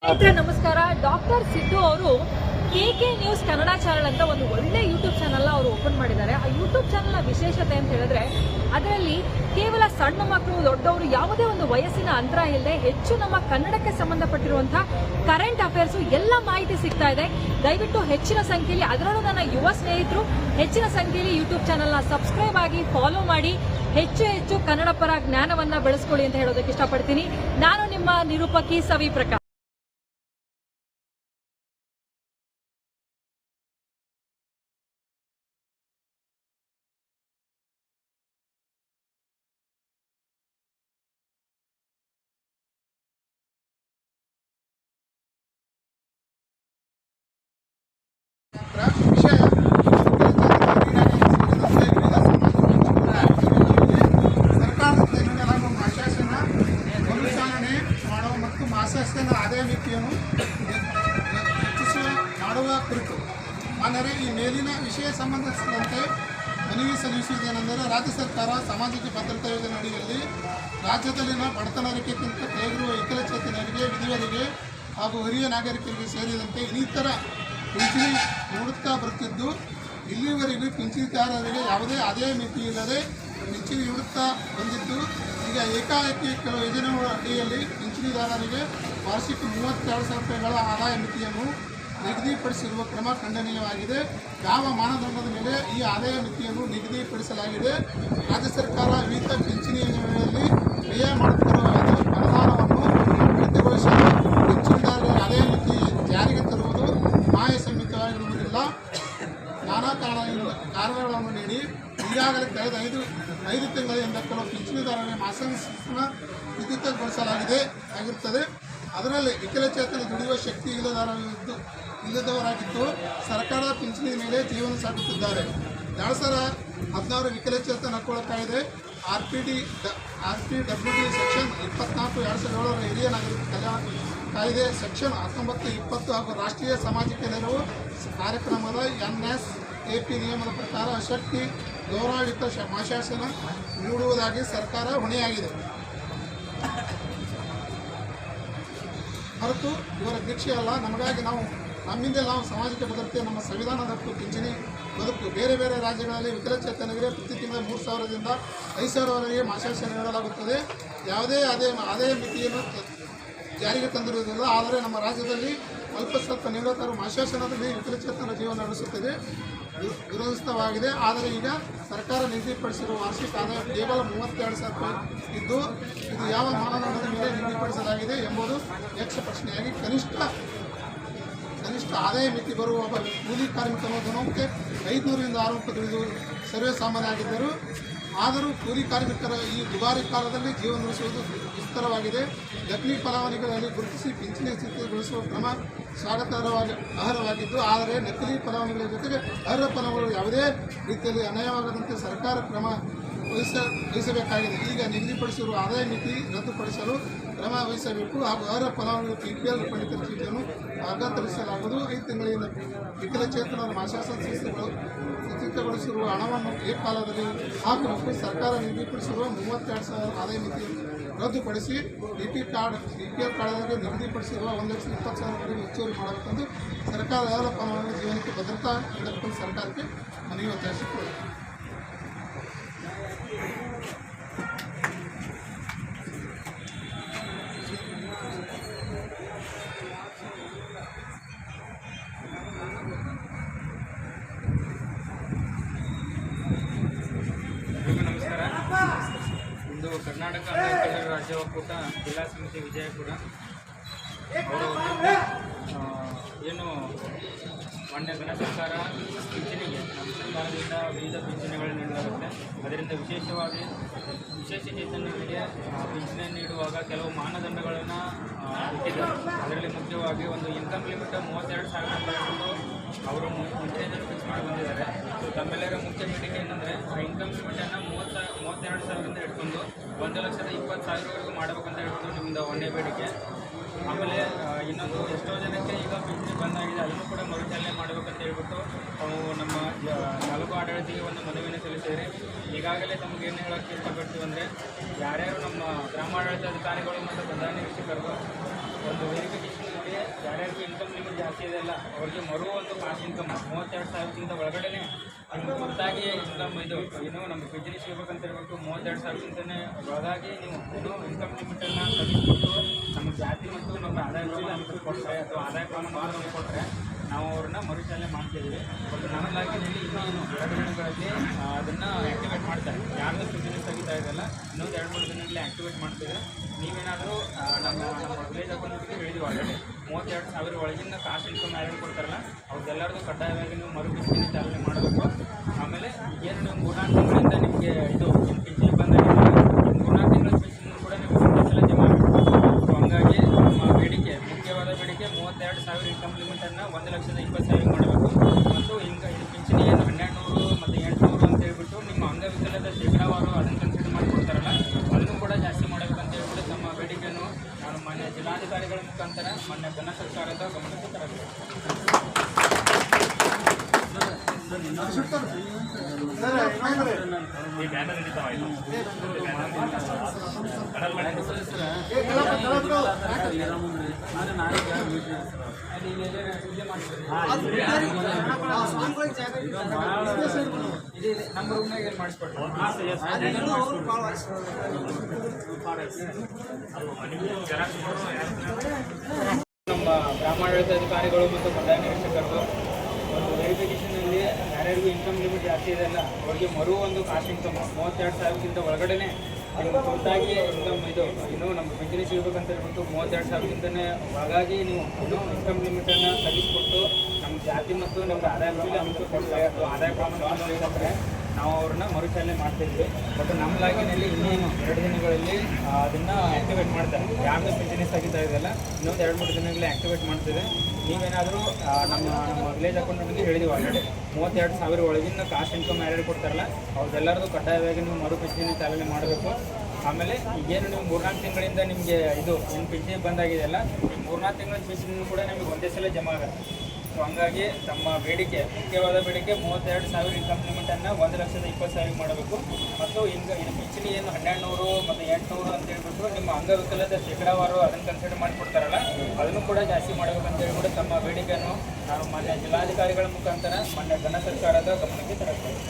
ಸ್ನೇಹಿತರೆ ನಮಸ್ಕಾರ. ಡಾಕ್ಟರ್ ಸಿದ್ದು ಅವರು KK ನ್ಯೂಸ್ ಕನ್ನಡ ಚಾನಲ್ ಅಂತ ಒಂದು ಒಳ್ಳೆ ಯೂಟ್ಯೂಬ್ ಚಾನಲ್ ಅವರು ಓಪನ್ ಮಾಡಿದ್ದಾರೆ. ಆ ಯೂಟ್ಯೂಬ್ ಚಾನಲ್ನ ವಿಶೇಷತೆ ಅಂತ ಹೇಳಿದ್ರೆ ಅದರಲ್ಲಿ ಕೇವಲ ಸಣ್ಣ ಮಕ್ಕಳು ದೊಡ್ಡವರು ಯಾವುದೇ ಒಂದು ವಯಸ್ಸಿನ ಅಂತರ ಇಲ್ಲದೆ ಹೆಚ್ಚು ನಮ್ಮ ಕನ್ನಡಕ್ಕೆ ಸಂಬಂಧಪಟ್ಟಿರುವಂತಹ ಕರೆಂಟ್ ಅಫೇರ್ಸ್ ಎಲ್ಲ ಮಾಹಿತಿ ಸಿಗ್ತಾ ಇದೆ. ದಯವಿಟ್ಟು ಹೆಚ್ಚಿನ ಸಂಖ್ಯೆಯಲ್ಲಿ, ಅದರಲ್ಲೂ ನನ್ನ ಯುವ ಸ್ನೇಹಿತರು ಹೆಚ್ಚಿನ ಸಂಖ್ಯೆಯಲ್ಲಿ ಯೂಟ್ಯೂಬ್ ಚಾನಲ್ನ ಸಬ್ಸ್ಕ್ರೈಬ್ ಆಗಿ ಫಾಲೋ ಮಾಡಿ ಹೆಚ್ಚು ಕನ್ನಡ ಪರ ಜ್ಞಾನವನ್ನ ಬೆಳೆಸ್ಕೊಳ್ಳಿ ಅಂತ ಹೇಳೋದಕ್ಕೆ ಇಷ್ಟಪಡ್ತೀನಿ. ನಾನು ನಿಮ್ಮ ನಿರೂಪಕಿ ಸವಿ ಪ್ರಕಾಶ್. ವಿಷಯ ಸರ್ಕಾರದಿಂದ ನೀಡಲಾಗುವ ಮಾಶಾಸನ ಅನುಷ್ಠಾನನೆ ಮಾಡುವ ಮತ್ತು ಮಾಶಾಸನ ಆದಾಯ ಮಿತಿಯನ್ನು ಹೆಚ್ಚಿಸುವ ಮಾಡುವ ಕುರಿತು ಅಂದರೆ ಈ ಮೇಲಿನ ವಿಷಯ ಸಂಬಂಧಿಸಿದಂತೆ ಮನವಿ ಸಲ್ಲಿಸುವುದೇನೆಂದರೆ, ರಾಜ್ಯ ಸರ್ಕಾರ ಸಾಮಾಜಿಕ ಭದ್ರತಾ ಯೋಜನೆ ಅಡಿಯಲ್ಲಿ ರಾಜ್ಯದಲ್ಲಿನ ಬಡತನ ರೇಖೆಗಿಂತ ಕೆಳಗಿರುವ ವಿಕಲಚೇತನರಿಗೆ, ವಿಧವೆಯರಿಗೆ ಹಾಗೂ ಹಿರಿಯ ನಾಗರಿಕರಿಗೆ ಸೇರಿದಂತೆ ಇನ್ನಿತರ ಪಿಂಚಣಿ ನೀಡುತ್ತಾ ಬರುತ್ತಿದ್ದು, ಇಲ್ಲಿವರೆಗೂ ಪಿಂಚಣಿದಾರರಿಗೆ ಯಾವುದೇ ಆದಾಯ ಮಿತಿ ಇಲ್ಲದೆ ಪಿಂಚಣಿ ನೀಡುತ್ತಾ ಬಂದಿದ್ದು, ಈಗ ಏಕಾಏಕಿ ಕೆಲವು ಯೋಜನೆಗಳ ಅಡಿಯಲ್ಲಿ ಪಿಂಚಣಿದಾರರಿಗೆ ವಾರ್ಷಿಕ 32,000 ರೂಪಾಯಿಗಳ ಆದಾಯ ಮಿತಿಯನ್ನು ನಿಗದಿಪಡಿಸಿರುವ ಕ್ರಮ ಖಂಡನೀಯವಾಗಿದೆ. ಯಾವ ಮಾನದಂಡದ ಮೇಲೆ ಈ ಆದಾಯ ಮಿತಿಯನ್ನು ನಿಗದಿಪಡಿಸಲಾಗಿದೆ? ರಾಜ್ಯ ಸರ್ಕಾರ ವಿವಿಧ ಪಿಂಚಣಿ ಯೋಜನೆಗಳಲ್ಲಿ ವ್ಯಯ ಮಾಡುತ್ತಿರುವ ಅನುದಾನವನ್ನು ಕಡಿತಗೊಳಿಸಲು ಪಿಂಚಣಿದಾರರಿಗೆ ಆದಾಯ ಮಿತಿ ಜಾರಿಗೆ ತರುವುದು ನ್ಯಾಯಸಮ್ಮತವಾಗಿರುವುದಿಲ್ಲ. ನಾನಾ ಕಾರಣಗಳನ್ನು ನೀಡಿ ಈಗಾಗಲೇ ಕಳೆದ ಐದು ತಿಂಗಳಿಂದ ಕೆಲವು ಪಿಂಚಣಿದಾರರಿಗೆ ಮಾಸಾಸನ ವಿದ್ಯುಕ್ತಗೊಳಿಸಲಾಗಿರುತ್ತದೆ. ಅದರಲ್ಲಿ ವಿಕಲಚೇತನ ದುಡಿಯುವ ಶಕ್ತಿ ಇಲ್ಲದವರಾಗಿದ್ದು ಸರ್ಕಾರದ ಪಿಂಚಣಿ ಮೇಲೆ ಜೀವನ ಸಾಗುತ್ತಿದ್ದಾರೆ. 2016 ವಿಕಲಚೇತನ ಹಕ್ಕುಗಳ ಕಾಯ್ದೆ RPWD ಸೆಕ್ಷನ್ 24 2007 ಹಿರಿಯ ನಾಗರಿಕ ಕಲ್ಯಾಣ ಕಾಯ್ದೆ ಸೆಕ್ಷನ್ 19-20 ಹಾಗೂ ರಾಷ್ಟ್ರೀಯ ಸಾಮಾಜಿಕ ನೆರವು ಕಾರ್ಯಕ್ರಮದ NSAP ನಿಯಮದ ಪ್ರಕಾರ ಅಶಕ್ತಿ ಗೌರವಯುತ ಮಾಶಾಸನ ನೀಡುವುದಾಗಿ ಸರ್ಕಾರ ಹೊಣೆಯಾಗಿದೆ. ಹೊರತು ಇವರ ಭಿಕ್ಷೆ ಅಲ್ಲ. ನಮಗಾಗಿ ನಮ್ಮಿಂದ ನಾವು ಸಾಮಾಜಿಕ ಭದ್ರತೆ, ನಮ್ಮ ಸಂವಿಧಾನದ ಹಕ್ಕು, ಪಿಂಚಣಿ ಬದುಕು. ಬೇರೆ ಬೇರೆ ರಾಜ್ಯಗಳಲ್ಲಿ ವಿಕಲಚೇತನರಿಗೆ ಪ್ರತಿ ತಿಂಗಳ 3,000ದಿಂದ 5,000ವರೆಗೆ ಮಾಶಾಸನ ನೀಡಲಾಗುತ್ತದೆ. ಯಾವುದೇ ಆದಾಯ ಮಿತಿಯನ್ನು ಜಾರಿಗೆ ತಂದಿರುವುದಿಲ್ಲ. ಆದರೆ ನಮ್ಮ ರಾಜ್ಯದಲ್ಲಿ ಸ್ವಲ್ಪ ನೀಡುತ್ತಾರೆ. ಮಾಶಾಸನದಲ್ಲಿ ವಿಕಲಚೇತನ ಜೀವನ ನಡೆಸುತ್ತದೆ, ವಿರೋಧಿತವಾಗಿದೆ. ಆದರೆ ಈಗ ಸರ್ಕಾರ ನಿಗದಿಪಡಿಸಿರುವ ವಾರ್ಷಿಕ ಆದಾಯ ಕೇವಲ 32,000 ರೂಪಾಯಿ ಇದ್ದು, ಇದು ಯಾವ ಮಾನದಂಡದ ಮೇಲೆ ನಿಗದಿಪಡಿಸಲಾಗಿದೆ ಎಂಬುದು ಯಕ್ಷ ಪ್ರಶ್ನೆಯಾಗಿ ಕನಿಷ್ಠ ಆದಾಯ ಮಿತಿ ಬರುವ ಒಬ್ಬ ಕೂಲಿ ಕಾರ್ಮಿಕನು ದಿನಕ್ಕೆ 500ರಿಂದ 600 ದುಡಿದು ಸರ್ವೇ ಸಾಮಾನ್ಯ ಆಗಿದ್ದರು. ಆದರೂ ಕೂಲಿ ಕಾರ್ಮಿಕರ ಈ ದುಬಾರಿ ಕಾಲದಲ್ಲಿ ಜೀವನ ನಡೆಸುವುದು ವಿಸ್ತರವಾಗಿದೆ. ನಕಲಿ ಫಲಾನುಭವಿಗಳಲ್ಲಿ ಗುರುತಿಸಿ ಪಿಂಚಣಿ ಸ್ಥಿತಿಗೊಳಿಸುವ ಕ್ರಮ ಅರ್ಹವಾಗಿದ್ದು, ಆದರೆ ನಕಲಿ ಫಲಾನುಭವಿಗಳ ಜೊತೆಗೆ ಅರ್ಹ ಫಲಾನುಭವಿಗಳು ಯಾವುದೇ ರೀತಿಯಲ್ಲಿ ಅನ್ಯಾಯವಾಗದಂತೆ ಸರ್ಕಾರ ಕ್ರಮ ವಹಿಸಬೇಕಾಗಿದೆ. ಈಗ ನಿಗದಿಪಡಿಸಿರುವ ಆದಾಯ ಮಿತಿ ರದ್ದುಪಡಿಸಲು ಕ್ರಮ ವಹಿಸಬೇಕು ಹಾಗೂ ಅರ್ಹ ಫಲಾನುಭವಿ PPL ಪಡಿತರ ಚೀಟಿಯನ್ನು ಅಗತ್ಯಗೊಳಿಸಲಾಗುವುದು. 5 ತಿಂಗಳಿಂದ ವಿಕಲಚೇತನರ ಮಾಶಾಸನ ಸ್ಥಿತಿಗೊಳಿಸಿರುವ ಹಣವನ್ನು ಏಕಕಾಲದಲ್ಲಿ ಹಾಕಬೇಕು. ಸರ್ಕಾರ ನಿಗದಿಪಡಿಸಿರುವ 32,000 ಆದಾಯ ಮಿತಿಯನ್ನು ರದ್ದುಪಡಿಸಿ BPL ಕಾರ್ಡ್ಗಳಿಗೆ ನಿಗದಿಪಡಿಸಿರುವ 1,20,000 ಹೆಚ್ಚುವರಿ ಮಾಡಬೇಕೆಂದು ಸರ್ಕಾರ ಅರ್ಹ ಫಲಾನುಭವಿ ಜೀವನಕ್ಕೆ ಭದ್ರತಾ ನೀಡಬೇಕೆಂದು ಸರ್ಕಾರಕ್ಕೆ ಮನವಿ ಒತ್ತಾಯಿಸಿಕೊಳ್ಳುತ್ತದೆ. ನಮಸ್ಕಾರ. ಇಂದು ಕರ್ನಾಟಕ ಅಂಗವಿಕಲರ ರಾಜ್ಯ ಒಕ್ಕೂಟ ಜಿಲ್ಲಾ ಸಮಿತಿ ವಿಜಯಪುರ ಅವರು ಏನು ಮಾನ್ಯ ಘನ ಸರ್ಕಾರ ಪಿಂಚಣಿಗೆ ನಮ್ಮ ಸರ್ಕಾರದಿಂದ ವಿವಿಧ ಪಿಂಚಣಿಗಳು ನೀಡಲಾಗುತ್ತೆ. ಅದರಿಂದ ವಿಶೇಷ ಚೇತನರಿಗೆ ಪಿಂಚಣಿ ನೀಡುವಾಗ ಕೆಲವು ಮಾನದಂಡಗಳನ್ನು ಇಟ್ಟಿದ್ದಾರೆ. ಅದರಲ್ಲಿ ಮುಖ್ಯವಾಗಿ ಒಂದು ಇನ್ಕಮ್ ಲಿಮಿಟ್ 32,000 ರೂಪಾಯಿಗಳು ಅವರು ಮುಂಚೆಯಿಂದ ಫಿಕ್ಸ್ ಮಾಡಿ ಬಂದಿದ್ದಾರೆ. ಸೊ ತಮ್ಮೆಲ್ಲರ ಮುಖ್ಯ ಬೇಡಿಕೆ ಏನಂದರೆ ಆ ಇನ್ಕಮ್ ಲಿಮಿಟನ್ನು 32,000ರಿಂದ ಇಟ್ಕೊಂಡು 1,20,000ವರೆಗೂ ಮಾಡಬೇಕಂತ ಹೇಳ್ಬಿಟ್ಟು ನಿಮ್ಮದು ಒಂದೇ ಬೇಡಿಕೆ. ಆಮೇಲೆ ಇನ್ನೊಂದು ಎಷ್ಟೋ ಜನಕ್ಕೆ ಈಗ ಪಿಂಚಣಿ ಬಂದಾಗಿದೆ, ಅದನ್ನು ಕೂಡ ಮರುಚಾಲನೆ ಮಾಡಬೇಕಂತ ಹೇಳ್ಬಿಟ್ಟು ನಾವು ನಮ್ಮ ತಾಲೂಕು ಆಡಳಿತಕ್ಕೆ ಒಂದು ಮನವಿಯನ್ನು ಸಲ್ಲಿಸಿದರೆ ಈಗಾಗಲೇ ತಮಗೆ ಏನು ಹೇಳೋಕ್ಕೆ ಇಷ್ಟಪಡ್ತೀವಿ ಅಂದರೆ, ಯಾರ್ಯಾರು ನಮ್ಮ ಗ್ರಾಮಾಡಳಿತ ಅಧಿಕಾರಿಗಳು ಮತ್ತು ಪ್ರಧಾನ ಶಿಕ್ಷಕರು ಒಂದು ವೆರಿಫಿಕೇಷನ್ ಮಾಡಿ ಜಾಸ್ತಿ ಇದೆಯಲ್ಲ ಅವ್ರಿಗೆ ಮರು ಒಂದು ಕಾಸು ಇನ್ಕಮ್ 32,000ಕ್ಕಿಂತ ಒಳಗಡೆನೆ ನಿಮ್ಗೆ ಹೊರತಾಗಿ ಇನ್ಕಮ್ ಇದು ಏನು ನಮ್ಗೆ ಬಿಸ್ನೆಸ್ ಸಿಗ್ಬೇಕಂತ ಹೇಳ್ಬಿಟ್ಟು 32,000ಕ್ಕಿಂತನೇ ಒಳಗಾಗಿ ನೀವು ಏನು ಇನ್ಕಮ್ ಲಿಮಿಟನ್ನು ತೆಗೆದುಕೊಟ್ಟು ನಮ್ಮ ಜಾತಿ ಮತ್ತು ನಮ್ಮ ಆದಾಯ ನಮಗೆ ಕೊಟ್ಟರೆ ಅಥವಾ ಆದಾಯ ಪ್ರಮಾಣ ನಮಗೆ ಕೊಟ್ಟರೆ ನಾವು ಅವ್ರನ್ನ ಮರುಚಾಲನೆ ಮಾಡ್ತಿದ್ವಿ. ಮತ್ತು ನಮ್ಮ ಇಲಾಖೆಯಲ್ಲಿ ಇನ್ನೇನು 2 ದಿನಗಳಲ್ಲಿ ಅದನ್ನು ಆ್ಯಕ್ಟಿವೇಟ್ ಮಾಡ್ತಾರೆ. ಯಾರ್ದು ಬಿಸ್ನೆಸ್ ತೆಗಿತಾ ಇದೆಯಲ್ಲ ಇನ್ನೊಂದು 2-3 ದಿನಗಳಲ್ಲಿ ಆ್ಯಕ್ಟಿವೇಟ್ ಮಾಡ್ತಿದ್ರೆ ನೀವೇನಾದರೂ ನಮ್ಮ ವಿಲೇಜ್ ಅಕೌಂಟಿಗೆ ಹೇಳಿದ್ವಿ ಆಲ್ರೆಡಿ 32,000 ಒಳಗಿನ ಕಾಸು ಇನ್ಕಮ್ ಯಾರು ಕೊಡ್ತಾರಲ್ಲ ಅವ್ರದ್ದೆಲ್ಲರದು ಕಡ್ಡಾಯವಾಗಿ ನೀವು ಮರು ಬಿಸ್ನೆಸ್ ಚಾಲನೆ ಮಾಡಬೇಕು. ಆಮೇಲೆ ಏನು ನೀವು 3-4 ತಿಂಗಳಿಂದ ನಿಮಗೆ ಇದು ಪಿಂಚಣಿ ಬಂದಾಗ 3-4 ತಿಂಗಳ ಪಿಂಚಣಿ ಕೂಡ ನೀವು ಒಂದೇ ಸಲ ಜಮಾ ಮಾಡಬೇಕು. ಸೊ ಹಂಗಾಗಿ ನಮ್ಮ ಬೇಡಿಕೆ ಮುಖ್ಯವಾದ ಬೇಡಿಕೆ 32,000 ಇನ್ಕಮ್ ಲಿಮಿಟನ್ನು 1,20,20,000 ಮಾಡಬೇಕು. ಮತ್ತು ಹಿಂಗೆ ಇದು ಪಿಂಚಣಿ ಏನು 1,200 ಮತ್ತು 800 ಅಂತ ಹೇಳ್ಬಿಟ್ಟು ನಿಮ್ಮ ಅಂಗವಿಕಲದ ಶೇಕಡಾವಾರು ಅದನ್ನು ಕನ್ಸಿಡರ್ ಮಾಡಿಕೊಡ್ತಾರಲ್ಲ ಅದನ್ನು ಕೂಡ ಜಾಸ್ತಿ ಮಾಡಬೇಕಂತ ಹೇಳ್ಬಿಟ್ಟು ನಮ್ಮ ಬೇಡಿಕೆಯನ್ನು ನಾನು ಮಾನ್ಯ ಜಿಲ್ಲಾಧಿಕಾರಿಗಳ ಮುಖಾಂತರ ಮಾನ್ಯ ಘನ ಸರ್ಕಾರದ ಗಮನಕ್ಕೆ ತರಬೇಕು. ನಮ್ಮ ರೂಮ್ನಾಗ ಏನು ಮಾಡಿಸ್ಕೊಡ್ತೀವಿ ನಮ್ಮ ಗ್ರಾಮಾಡಳಿತ ಅಧಿಕಾರಿಗಳು ಮತ್ತು ಕಂದಾಯ ನಿರೀಕ್ಷಕರು ಒಂದು ವೆರಿಫಿಕೇಷನಲ್ಲಿ ಯಾರ್ಯಾರಿಗೂ ಇನ್ಕಮ್ ಲಿಮಿಟ್ ಜಾಸ್ತಿ ಇದೆಯಲ್ಲ ಅವ್ರಿಗೆ ಮರು ಒಂದು ಕಾಸು ಇನ್ಕಮ್ 32,000ಕ್ಕಿಂತ ಒಳಗಡೆನೆ ನಿಮ್ಗೆ ಹೊರತಾಗಿ ಇನ್ಕಮ್ ಇದು ಇನ್ನೂ ನಮ್ಮ ಬಿಸ್ನೆಸ್ ಸಿಗಬೇಕಂತ ಹೇಳ್ಬಿಟ್ಟು 32,000ಕ್ಕಿಂತನೇ ಒಳಗಾಗಿ ನೀವು ಇನ್ನೂ ಇನ್ಕಮ್ ಲಿಮಿಟನ್ನು ತೆಗೆದುಕೊಟ್ಟು ನಮ್ಮ ಜಾತಿ ಮತ್ತು ನಮ್ಗೆ ಆದಾಯ ನಮಗೆ ಕೊಡ್ತಾರೆ ಅಥವಾ ಆದಾಯ ಪ್ರಮಾಣ ಕೊಟ್ಟರೆ ನಾವು ಅವ್ರನ್ನ ಮರುಚಾಲನೆ ಮಾಡ್ತಿದ್ವಿ. ಬಟ್ ನಮ್ಮ ಇಲಾಖೆಯಲ್ಲಿ ಇನ್ನೇನು 2 ದಿನಗಳಲ್ಲಿ ಅದನ್ನು ಆ್ಯಕ್ಟಿವೇಟ್ ಮಾಡ್ತಾರೆ. ಯಾರ್ದು ಬಿಸ್ನೆಸ್ ತೆಗಿತಾ ಇದೆಯಲ್ಲ ಇನ್ನೊಂದು 2-3 ದಿನಗಳಲ್ಲಿ ಆ್ಯಕ್ಟಿವೇಟ್ ಮಾಡ್ತಿದೆ. ನೀವೇನಾದರೂ ನಮ್ಮ ವಿಲೇಜ್ ಅಕೌಂಟಿಗೆ ಹೇಳಿದೀವಿ ಆಲ್ರೆಡಿ 32,000 ಒಳಗಿನ ಕಾಸು ಇನ್ಕಮ್ ಯಾರ್ಯಾರು ಕೊಡ್ತಾರಲ್ಲ ಅವ್ರದ್ದೆಲ್ಲರದು ಕಡ್ಡಾಯವಾಗಿ ನೀವು ಮರು ಪಿಂಚಣಿ ಚಾಲನೆ ಮಾಡಬೇಕು. ಆಮೇಲೆ ಈಗೇನು ನೀವು 3-4 ತಿಂಗಳಿಂದ ನಿಮಗೆ ಇದು ಏನು ಪಿಂಚಣಿ ಬಂದಾಗಿದೆಯಲ್ಲ ಈ 3-4 ತಿಂಗಳ ಪಿಂಚಣಿ ಕೂಡ ನಿಮಗೆ ಒಂದೇ ಸಲ ಜಮಾ ಆಗುತ್ತೆ. ಸೊ ಹಂಗಾಗಿ ನಮ್ಮ ಬೇಡಿಕೆ ಮುಖ್ಯವಾದ ಬೇಡಿಕೆ 32,000 ಇನ್ಕಮ್ ಲಿಮಿಟನ್ನು 1,20,20,000 ಮಾಡಬೇಕು. ಮತ್ತು ಹಿಂಗೆ ಇದು ಪಿಂಚಣಿ ಏನು 1,200 ಮತ್ತು 800 ಅಂತ ಹೇಳ್ಬಿಟ್ಟು ನಿಮ್ಮ ಅಂಗವಿಕಲದ ಶೇಕಡಾವಾರು ಅದನ್ನು ಕನ್ಸಿಡರ್ ಮಾಡಿಕೊಡ್ತಾರಲ್ಲ ಅದನ್ನು ಕೂಡ ಜಾಸ್ತಿ ಮಾಡಬೇಕಂತ ಹೇಳ್ಬಿಟ್ಟು ತಮ್ಮ ಬೇಡಿಕೆಯನ್ನು ನಾನು ಮಾನ್ಯ ಜಿಲ್ಲಾಧಿಕಾರಿಗಳ ಮುಖಾಂತರ ಮಾನ್ಯ ಘನ ಸರ್ಕಾರದ ಗಮನಕ್ಕೆ ತರುತ್ತೇನೆ.